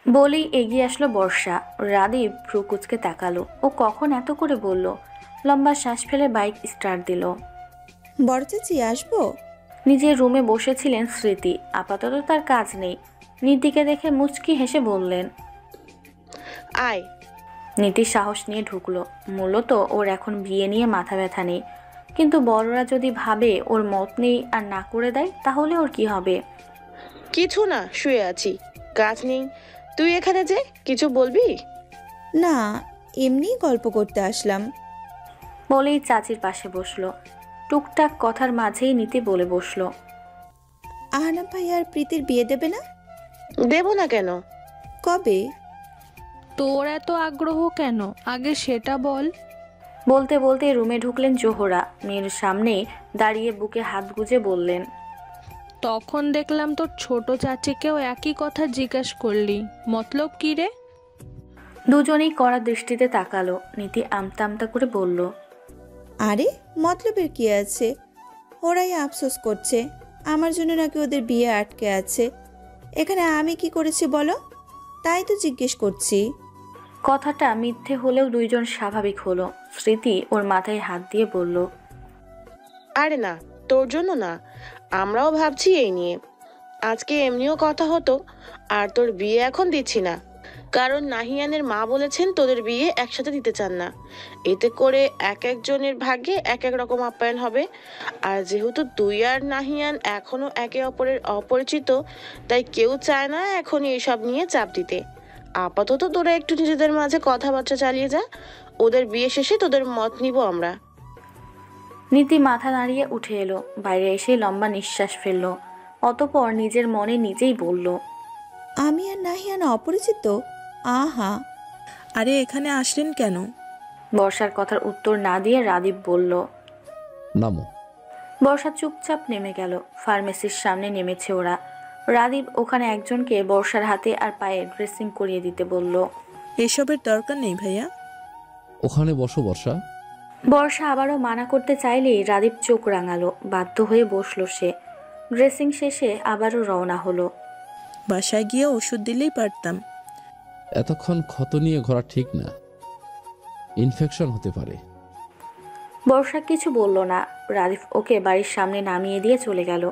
বলেই এগিয়ে আসলো বর্ষা। রাদীপ ভ্রু কুঁচকে তাকালো। ও কখন এত করে বলল? লম্বা শ্বাস ফেলে বাইক স্টার্ট দিল। বড় চাচি আসবো? নিজের রুমে বসেছিলেন স্মৃতি। আপাতত তার কাজ নেই। নীতিকে দেখে মুচকি হেসে বললেন, আয়। নীতি সাহস নিয়ে ঢুকলো। মূলত ওর এখন বিয়ে নিয়ে মাথা ব্যথা নেই, কিন্তু বড়রা যদি ভাবে ওর মত নেই আর না করে দেয়, তাহলে ওর কি হবে? কিছু না, শুয়ে আছি, কাজ নেই। তুই এখানে যে কিছু বলবি? না, এমনি গল্প করতে আসলাম। বলেই চাচির পাশে বসলো। টুকটাক কথার মাঝেই নীতি বলে বসলো, আহনাব ভাই আর প্রীতির বিয়ে দেবে না? দেব না কেন? কবে? তোর এত আগ্রহ কেন, আগে সেটা বল। বলতে বলতে রুমে ঢুকলেন জোহরা। মেয়ের সামনে দাঁড়িয়ে বুকে হাত গুজে বললেন, তখন দেখলাম তোর ছোট চাচিকেও একই কথা জিজ্ঞেস করলি, মতলব কি রে? দুজনেই কড়া দৃষ্টিতে তাকালো। নীতি আমতা আমতা করে বলল, আরে মতলবের কি আছে? ওরাই আফসোস করছে আমার জন্য নাকি ওদের বিয়ে আটকে আছে। এখানে আমি কি করেছি বলো? তাই তো জিজ্ঞেস করছি। কথাটা মিথ্যে হলেও দুইজন স্বাভাবিক হলো। স্মৃতি ওর মাথায় হাত দিয়ে বলল, আরে না, তোর জন্য না, আমরাও ভাবছি এই নিয়ে। আজকে এমনিও কথা হতো। আর তোর বিয়ে এখন দিচ্ছি না, কারণ নাহিয়ানের মা বলেছেন তোদের বিয়ে একসাথে দিতে চান না। এতে করে এক একজনের ভাগ্যে এক এক রকম আপ্যায়ন হবে। আর যেহেতু তুই আর নাহিয়ান এখনো একে অপরের অপরিচিত, তাই কেউ চায় না এখনই এসব নিয়ে চাপ দিতে। আপাতত তোরা একটু নিজেদের মাঝে কথাবার্তা চালিয়ে যা, ওদের বিয়ে শেষে তোদের মত নিব আমরা। নীতি মাথা নাড়িয়ে উঠে এলো। বাইরে এসে লম্বা নিঃশ্বাস ফেলল। অতঃপর নিজের মনে নিজেই বলল, আমি আর নাহিয়ান অপরিচিত? আহা, আরে এখানে আসলেন কেন? বর্ষার কথার উত্তর না দিয়ে রাদীপ বলল। নামো। বর্ষা চুপচাপ নেমে গেল। ফার্মেসির সামনে নেমেছে ওরা। রাদীপ ওখানে একজনকে বর্ষার হাতে আর পায়ে ড্রেসিং করিয়ে দিতে বলল। এসবের দরকার নেই ভাইয়া। ওখানে বসো বর্ষা। বর্ষা আবারও মানা করতে চাইলেই রাদীপ চোখ রাঙালো। বাধ্য হয়ে বসলো সে। ড্রেসিং শেষে আবারও রওনা হলো। বাসায় গিয়ে ওষুধ দিলেই পারতাম। এতক্ষণ ক্ষত নিয়ে ঘোরা ঠিক না, ইনফেকশন হতে পারে। বর্ষা কিছু বলল না। রাদীপ ওকে বাড়ির সামনে নামিয়ে দিয়ে চলে গেল।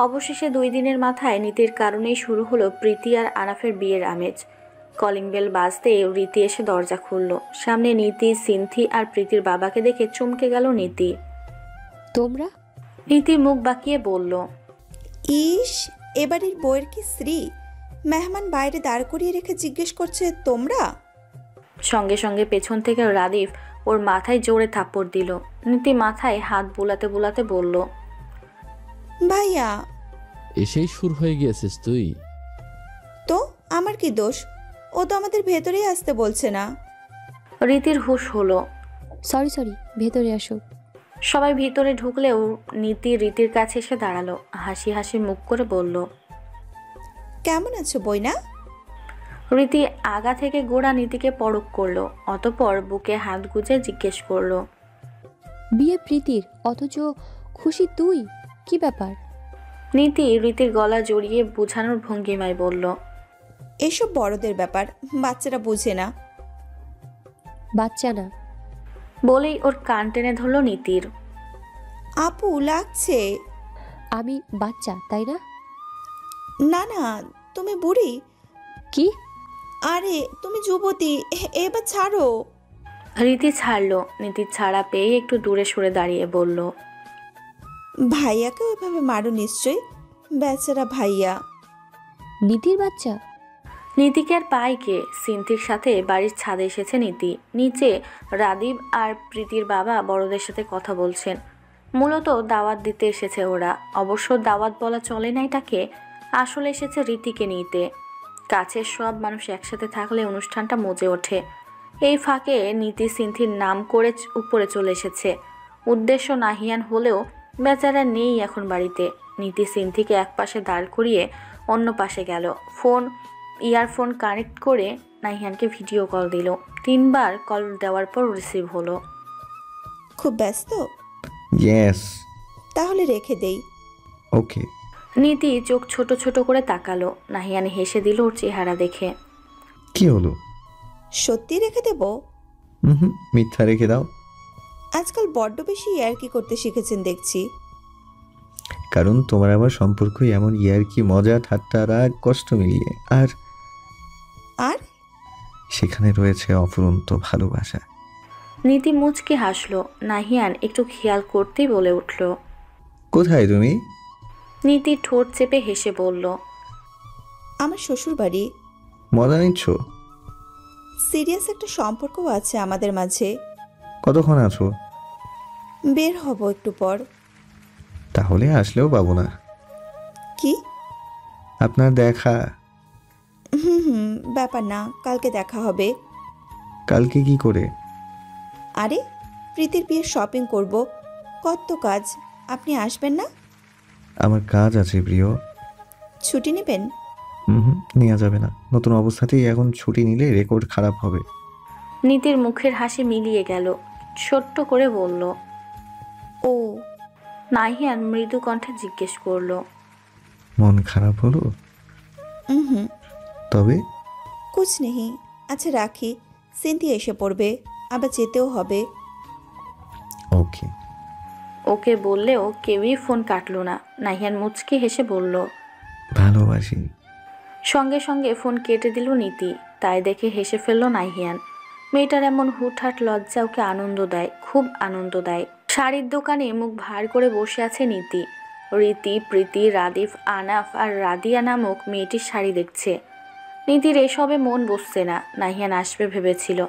অবশেষে 2 দিনের মাথায় নীতির কারণেই শুরু হলো প্রীতি আর আনাফের বিয়ের আমেজ। কলিং বেল বাজতে রীতি এসে দরজা খুলল। সামনে নীতি, সিনথি আর প্রীতির বাবাকে দেখে চমকে গেল নীতি। তোমরা? নীতি মুখ বাঁকিয়ে বলল, ইস, এবারের বউয়ের কি শ্রী! মেহমান বাইরে দাঁড় করিয়ে রেখে জিজ্ঞেস করছে তোমরা? সঙ্গে সঙ্গে পেছন থেকে রাদীপ ওর মাথায় জোরে থাপ্পড় দিল। নীতি মাথায় হাত বুলাতে বুলাতে বলল, ভাইয়া। এসেই শুরু হয়ে গিয়েছিস তুই? তো আমার কি দোষ? ও তো আমাদের ভেতরেই আসতে বলছে না। রীতির হুঁশ হলো। সরি, ভেতরে আসো। সবাই ভিতরে ঢুকলেও নীতি রীতির কাছে এসে দাঁড়ালো। হাসি হাসি মুখ করে বলল, কেমন আছো বইনা? রীতি আগা থেকে গোড়া নীতিকে পরখ করলো। অতঃপর বুকে হাত গুজে জিজ্ঞেস করলো, বিয়ে প্রীতির, অথচ খুশি তুই, কি ব্যাপার? নীতি রীতির গলা জড়িয়ে বোঝানোর ভঙ্গিমায় বলল, এসব বড়দের ব্যাপার, বাচ্চারা বুঝে না। বাচ্চা না বলেই ওর কান টেনে ধরল নীতির। আপু লাগছে। আমি বাচ্চা, তাই না? না না, তুমি বুড়ি। কি? আরে তুমি যুবতী, এবার ছাড়ো। রীতি ছাড়লো। নীতির ছাড়া পেয়ে একটু দূরে সরে দাঁড়িয়ে বলল, ভাইয়াকে ওইভাবে মারো নিশ্চয়ই, বেচারা ভাইয়া। নীতির বাচ্চা? নীতিকে আর পায় কে? সিনথির সাথে বাড়ির ছাদে এসেছে নীতি। নিচে রাদীপ আর প্রীতির বাবা বড়দের সাথে কথা বলছেন। মূলত দাওয়াত দিতে এসেছে ওরা। অবশ্য দাওয়াত বলা চলে না এটাকে। আসলে এসেছে রীতিকে নিতে। কাছের সব মানুষ একসাথে থাকলে অনুষ্ঠানটা মজে ওঠে। এই ফাঁকে নীতি সিনথির নাম করে উপরে চলে এসেছে। উদ্দেশ্য নাহিয়ান হলেও বেচারা নেই এখন বাড়িতে। নীতি সিনথিকে এক পাশে দাঁড় করিয়ে অন্য পাশে গেল। ইয়ারফোন কানেক্ট করে নাহিয়ানকে ভিডিও কল দিল। 3 বার কল দেওয়ার পর রিসিভ হলো। খুব ব্যস্ত? ইয়েস। তাহলে রেখে দেই। ওকে। নীতি চোখ ছোট ছোট করে তাকালো। নাহিয়ান হেসে দিল ওর চেহারা দেখে। কি হলো? সত্যি রেখে দেব? হুম, মিথ্যা রেখে দাও। আজকাল বড্ড বেশি ইয়ার্কি করতে শিখেছেন দেখছি। কারণ তোমার আমার সম্পর্কই এমন, ইয়ার্কি, মজা, ঠাট্টা, রাগ, কষ্ট মিলিয়ে। আর আর সেখানে রয়েছে অফুরন্ত ভালোবাসা। নীতি মুচকি হাসলো। নাহিয়ান একটু খেয়াল করতেই বলে উঠল। কোথায় তুমি? নীতি ঠোঁট চেপে হেসে বলল, আমার শ্বশুর বাড়ি। মজা নিচ্ছ? সিরিয়াস একটা সম্পর্কও আছে আমাদের মাঝে। কতক্ষণ আছো? বের হব একটু পর। তাহলে আসলেও পাবো না। কি? আপনার দেখা। হুম, ব্যাপার না, কালকে দেখা হবে। কালকে কি করে? আরে প্রীতির বিয়ের শপিং করব, কত কাজ। আপনি আসবেন না? আমার কাজ আছে প্রিয়। ছুটি নেবেন? নেওয়া যাবে না। নতুন অবস্থাতেই এখন ছুটি নিলে রেকর্ড খারাপ হবে। নীতির মুখের হাসি মিলিয়ে গেল। ছোট্ট করে বলল, ও। নাহিয়ান মৃদু কণ্ঠে জিজ্ঞেস করলো, মন খারাপ হলো? হুম, তবে কুছ নেই। আচ্ছা রাখি, সিনথি এসে পড়বে, আবার যেতেও হবে। ওকে। ওকে বললেও কেউই ফোন কাটলো না। নাহিয়ান মুচকি হেসে বলল, ভালোবাসি। সঙ্গে সঙ্গে ফোন কেটে দিল নীতি। তাই দেখে হেসে ফেলল নাহিয়ান। মেয়েটার এমন হুটহাট লজ্জা ওকে আনন্দ দেয়, খুব আনন্দ দেয়। শাড়ির দোকানে মুখ ভার করে বসে আছে নীতি। রীতি, প্রীতি, রাদিফ, আনাফ আর রাদিয়া নামক মেয়েটির শাড়ি দেখছে। নীতির এসবে মন বসছে না। নাহিয়ান আসবে ভেবেছিল,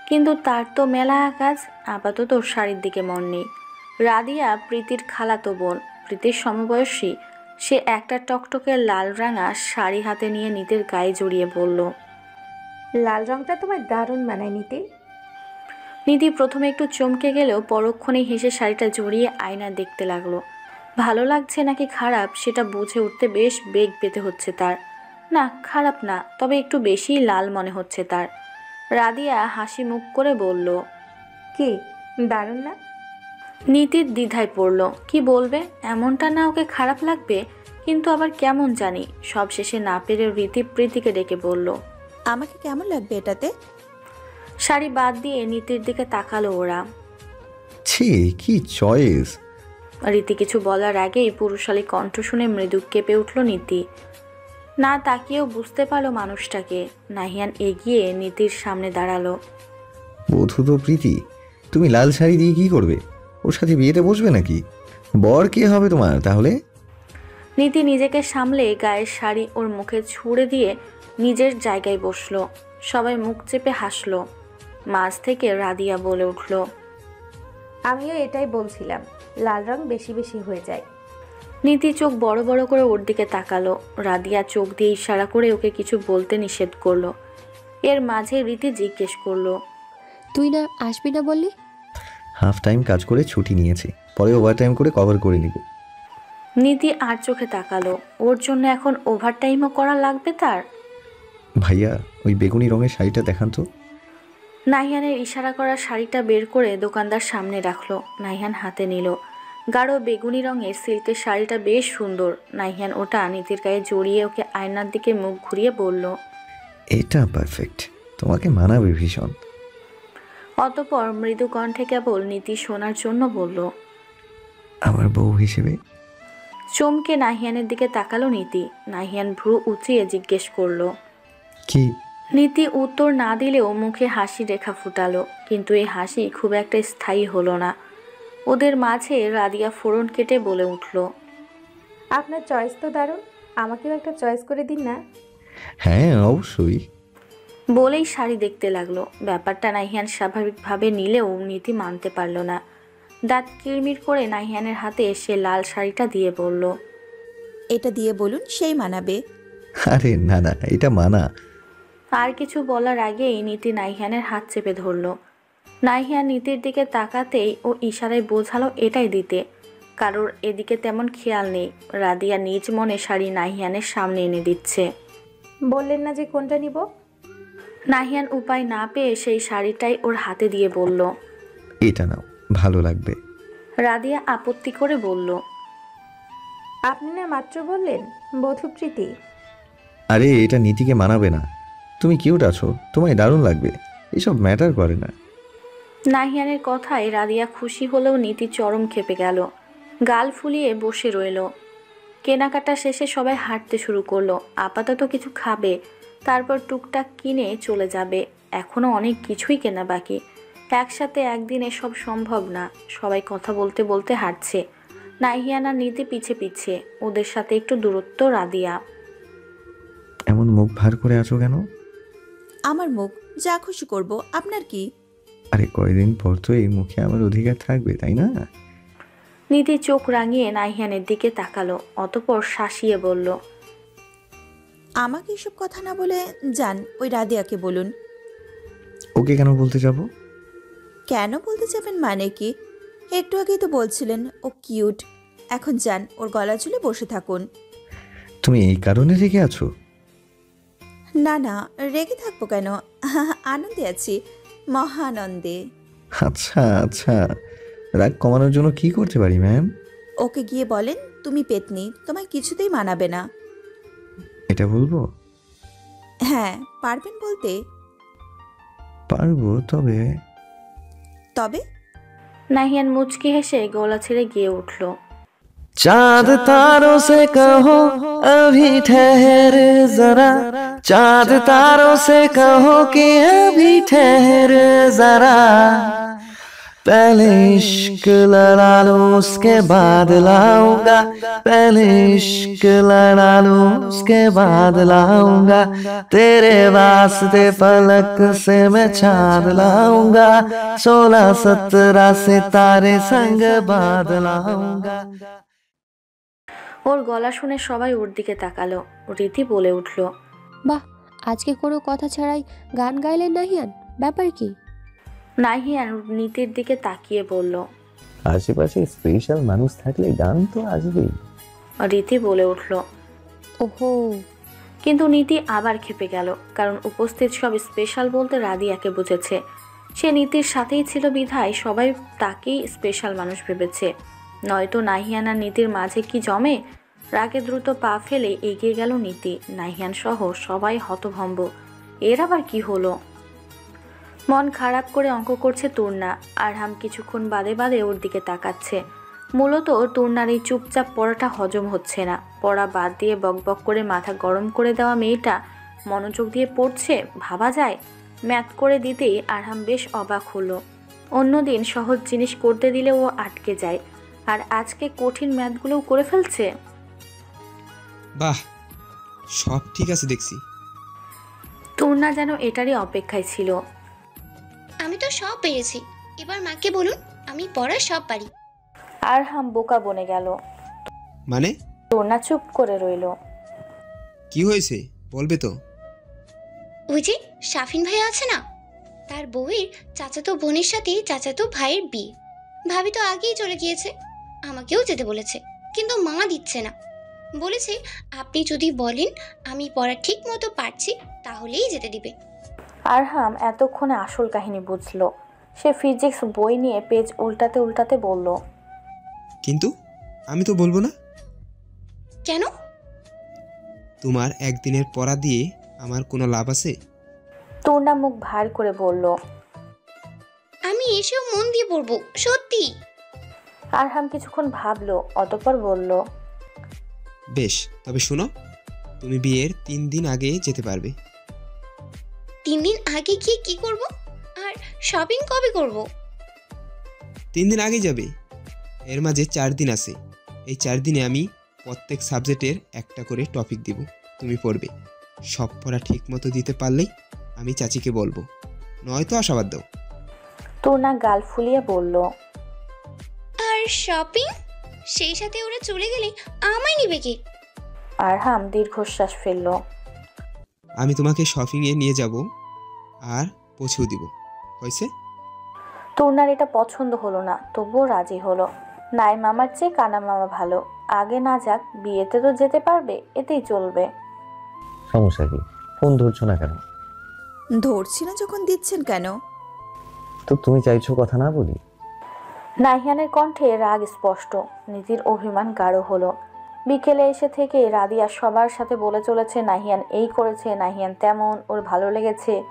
কিন্তু তার তো মেলা কাজ। আপাতত শাড়ির দিকে মন নেই। রাদিয়া প্রীতির খালাতো বোন, প্রীতির সমবয়সী। সে একটা টকটকে লাল রাঙা শাড়ি হাতে নিয়ে নীতির গায়ে জড়িয়ে বলল, লাল রংটা তোমার দারুণ মানায় নীতি। নীতি প্রথমে একটু চমকে গেলেও পরক্ষণেই হেসে শাড়িটা জড়িয়ে আয়না দেখতে লাগলো। ভালো লাগছে নাকি খারাপ সেটা বুঝে উঠতে বেশ বেগ পেতে হচ্ছে তার। না, খারাপ না, তবে একটু বেশিই লাল মনে হচ্ছে তার। রাদিয়া হাসি মুখ করে বলল, কি দারুণ না? নীতির দ্বিধায় পড়ল, কি বলবে। এমনটা না ওকে খারাপ লাগবে, কিন্তু আবার কেমন জানি। সব শেষে না পেরে রীতি প্রীতিকে ডেকে বলল, আমাকে কেমন লাগবে এটাতে? শাড়ি বাদ দিয়ে নীতির দিকে তাকালো ওরা। ছি, কি চয়েস! রীতি কিছু বলার আগেই পুরুষালী কণ্ঠ শুনে মৃদু কেঁপে উঠল নীতি। না তাকিয়েও বুঝতে পারল মানুষটাকে। নাহিয়ান এগিয়ে নীতির সামনে দাঁড়ালো। বধূ তো প্রীতি, তুমি লাল শাড়ি দিয়ে কি করবে? ওর সাথে বিয়েতে বসবে নাকি? বর কে হবে তোমার তাহলে? নীতি নিজেকে সামলে গায়ের শাড়ি ওর মুখে ছুঁড়ে দিয়ে নিজের জায়গায় বসলো। সবাই মুখ চেপে হাসলো। মাঝ থেকে রাদিয়া বলে উঠল, আমিও এটাই বলছিলাম, লাল রং বেশি বেশি হয়ে যায়। নীতি চোখ বড় বড় করে ওর দিকে তাকালো। রাদিয়া চোখ দিয়ে ইশারা করে ওকে কিছু বলতে নিষেধ করলো। এর মাঝে রীতি জিজ্ঞেস করলো, তুই না আসবি না বললি? হাফ টাইম কাজ করে ছুটি নিয়েছি, পরে ওভার টাইম করে কভার করে নিব। নীতি আর চোখে তাকালো। ওর জন্য এখন ওভারটাইমও করা লাগবে তার? ভাইয়া, ওই বেগুনি রঙের শাড়িটা দেখান তো। নাহিয়ানের ইশারা করা শাড়িটা বের করে দোকানদার সামনে রাখলো। নাহিয়ান হাতে নিল। গাঢ় বেগুনি রঙের সিল্কের শাড়িটা বেশ সুন্দর। নাহিয়ান ওটা নীতির গায়ে জড়িয়ে ওকে আয়নার দিকে মুখ ঘুরিয়ে বলল, এটা পারফেক্ট, তোমাকে মানাবে ভীষণ। অতঃপর মৃদু কণ্ঠে কেবল নীতি শোনার জন্য বলল, আমার বউ হিসেবে। চমকে নাহিয়ানের দিকে তাকালো নীতি। নাহিয়ান ভ্রু উঁচিয়ে জিজ্ঞেস করলো, কি? নীতি উত্তর না দিলেও মুখে হাসি রেখা ফুটালো, কিন্তু এই হাসি খুব একটা স্থায়ী হলো না। ওদের মাঝে রাদিয়া ফোড়ন কেটে বলে উঠল, আপনার চয়েস তো দারুণ, আমাকেও একটা চয়েস করে দিন না। হ্যাঁ অবশ্যই। বলেই শাড়ি দেখতে লাগলো। ব্যাপারটা নাহিয়ান স্বাভাবিকভাবে নিলেও নীতি মানতে পারল না। দাঁত কিরমির করে নাহিয়ানের হাতে সে লাল শাড়িটা দিয়ে বলল, এটা দিয়ে বলুন, সেই মানাবে। আরে না না, এটা মানা। আর কিছু বলার আগেই নীতি নাহিয়ানের হাত চেপে ধরল। নাহিয়ান নীতির দিকে তাকাতেই ও ইশারায় বোঝালো এটাই দিতে। কারোর এদিকে তেমন খেয়াল নেই। রাদিয়া নিজ মনে শাড়ি নাহিয়ানের সামনে এনে দিচ্ছে। বললেন না যে কোনটা নিব? নাহিয়ান উপায় না পেয়ে সেই শাড়িটাই ওর হাতে দিয়ে বলল, এটা নাও, ভালো লাগবে। রাদিয়া আপত্তি করে বলল, আপনি না মাত্র বললেন বধূ প্রীতি। আরে এটা নীতিকে মানাবে না। তুমি কিউট আছো, তোমায় দারুণ লাগবে, এসব ম্যাটার করে না। নাহিয়ানের কথায় রাদিয়া খুশি হলেও নীতি চরম খেপে গেল। গাল ফুলিয়ে বসে রইল। কেনাকাটা শেষে সবাই হাঁটতে শুরু করলো। আপাতত কিছু খাবে, তারপর টুকটাক কিনে চলে যাবে। এখনো অনেক কিছুই কেনা বাকি। একসাথে একদিন এসব সম্ভব না। সবাই কথা বলতে বলতে হাঁটছে। নাহিয়ান আর নীতি পিছে পিছে, ওদের সাথে একটু দূরত্ব রাদিয়া। এমন মুখ ভার করে আছো কেন? আমার মুখ যা খুশি করব, আপনার কি? আরে কয়দিন পর তো এই মুখে আমার অধিকার থাকবে, তাই না? নীতি চোখ রাঙিয়ে নাহিয়ানের দিকে তাকালো, অতঃপর শাসিয়ে বলল, আমাকে এসব কথা না বলে যান, ওই রাদিয়াকে বলুন। ওকে কেন বলতে যাব? কেন বলতে যাবেন মানে কি? একটু আগেই তো বলছিলেন ও কিউট। এখন যান, ওর গলা ঝুলে বসে থাকুন। তুমি এই কারণে রেগে আছো? না না, রেগে থাকবো কেন? আনন্দে আছি, মহা আনন্দে। আচ্ছা আচ্ছা, রাগ কমানোর জন্য কি করতে পারি ম্যাম? ওকে গিয়ে বলেন তুমি পেতনি, তোমায় কিছুতেই মানাবে না। এটা বলবো? হ্যাঁ, পারবেন বলতে? পারবো, তবে তবে নাহিয়ান মুচকি হেসে গলা ছেড়ে গিয়ে উঠল। चांद तारों से कहो अभी ठहर जरा, चांद तारों से कहो कि अभी ठहर जरा, पहले इश्क लड़ा लो उसके बाद लाऊंगा, पहले इश्क लड़ा लो उसके बाद लाऊंगा, तेरे वास्ते फलक से मैं चांद लाऊंगा, 16-17 सितारे संग बाद लाऊंगा। ওর গলা শুনে সবাই ওর দিকে তাকালো। রীতি বলে উঠল, বাহ, আজকে কোনো কথা ছাড়াই গান গাইলেন নাহিয়ান, ব্যাপার কি? নাহিয়ান নীতির দিকে তাকিয়ে বলল, আশেপাশে স্পেশাল মানুষ থাকলে গান তো আসবেই। রীতি বলে উঠল, ওহো। কিন্তু নীতি আবার খেপে গেল, কারণ উপস্থিত সব স্পেশাল বলতে রাদিয়াকে বুঝেছে। সে নীতির সাথেই ছিল বিধায় সবাই তাকেই স্পেশাল মানুষ ভেবেছে। নয়তো নাহিয়ান আর নীতির মাঝে কি জমে। রাগে দ্রুত পা ফেলে এগিয়ে গেল নীতি। নাহিয়ান সহ সবাই হতভম্ব, এর আবার কি হলো? মন খারাপ করে অঙ্ক করছে তুর্না। আরহাম কিছুক্ষণ বাদে বাদে ওর দিকে তাকাচ্ছে। মূলত তুর্নার এই চুপচাপ পড়াটা হজম হচ্ছে না। পড়া বাদ দিয়ে বকবক করে মাথা গরম করে দেওয়া মেয়েটা মনোযোগ দিয়ে পড়ছে, ভাবা যায়। ম্যাথ করে দিতেই আরহাম বেশ অবাক হলো। অন্যদিন সহজ জিনিস করতে দিলে ও আটকে যায়, আর আজকে কঠিন ম্যাথগুলোও করে ফেলছে। বাহ, সব ঠিক আছে দেখছি। তুর্না যেন এটারই অপেক্ষায় ছিল। আমি তো সব পেরেছি, এবার মাকে বলুন আমি পড়া সব পারি। আরহাম বোকা বনে গেল। মানে? তুর্না চুপ করে রইল। কি হয়েছে বলবে তো? ওই যে শাফিন ভাই আছে না, তার বউয়ের চাচাতো বোনের সাথে চাচাতো ভাইয়ের বিয়ে। ভাবি তো আগেই চলে গিয়েছে, আমাকেও যেতে বলেছে, কিন্তু মা দিচ্ছে না। বলেছে আপনি যদি বলেন আমি পড়া ঠিক মতো পারছি তাহলেই যেতে দিবে। আরহাম এতক্ষণে আসল কাহিনী বুঝলো। সে ফিজিক্স বই নিয়ে পেজ উল্টাতে উল্টাতে বলল, কিন্তু আমি তো বলবো না। কেন? তোমার একদিনের পড়া দিয়ে আমার কোনো লাভ আছে? তুর্না মুখ ভার করে বলল, আমি এসেও মন দিয়ে পড়বো, সত্যি। আরহাম কিছুক্ষণ ভাবলো, অতঃপর বলল, বেশ, তবে শোনো, তুমি বিয়ের 3 দিন আগে যেতে পারবে। 3 দিন আগে গিয়ে কি করব? আর শপিং কবে করব? 3 দিন আগে যাবে। এর মাঝে 4 দিন আছে। এই 4 দিনে আমি প্রত্যেক সাবজেক্টের একটা করে টপিক দিব, তুমি পড়বে। সব পড়া ঠিক মতো দিতে পারলেই আমি চাচিকে বলবো, নয়তো আশাবাদ দাও। তুর্না গাল ফুলিয়ে বলল, আর শপিং? সেই সাথে ওরা চলে গেলে আমায় নিবে কে? আরহাম দীর্ঘশ্বাস ফেলল। আমি তোমাকে শপিংয়ে নিয়ে যাব আর পৌঁছেও দিব, হয়েছে? তুর্নার এটা পছন্দ হলো না, তবুও রাজি হলো। নাই মামার চেয়ে কানা মামা ভালো। আগে না যাক, বিয়েতে তো যেতে পারবে, এতেই চলবে। সমস্যা কি? ফোন ধরছো না কেন? ধরছি না যখন দিচ্ছেন কেন? তো তুমি চাইছো কথা না বলি? নাহিয়ানের কণ্ঠে রাগ স্পষ্ট। নীতির অভিমান গাঢ় হলো। বিকেলে এসে থেকে রাদিয়া সবার সাথে বলে চলেছে নাহিয়ান এই করেছে, নাহিয়ান তেমন, ওর ভালো লেগেছে।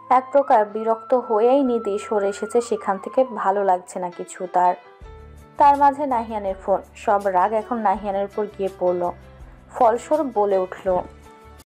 এক প্রকার বিরক্ত হয়েই নীতি সরে এসেছে সেখান থেকে, ভালো লাগছে না কিছু তার মাঝে নাহিয়ানের ফোন। সব রাগ এখন নাহিয়ানের উপর গিয়ে পড়ল। ফলস্বরূপ বলে উঠল,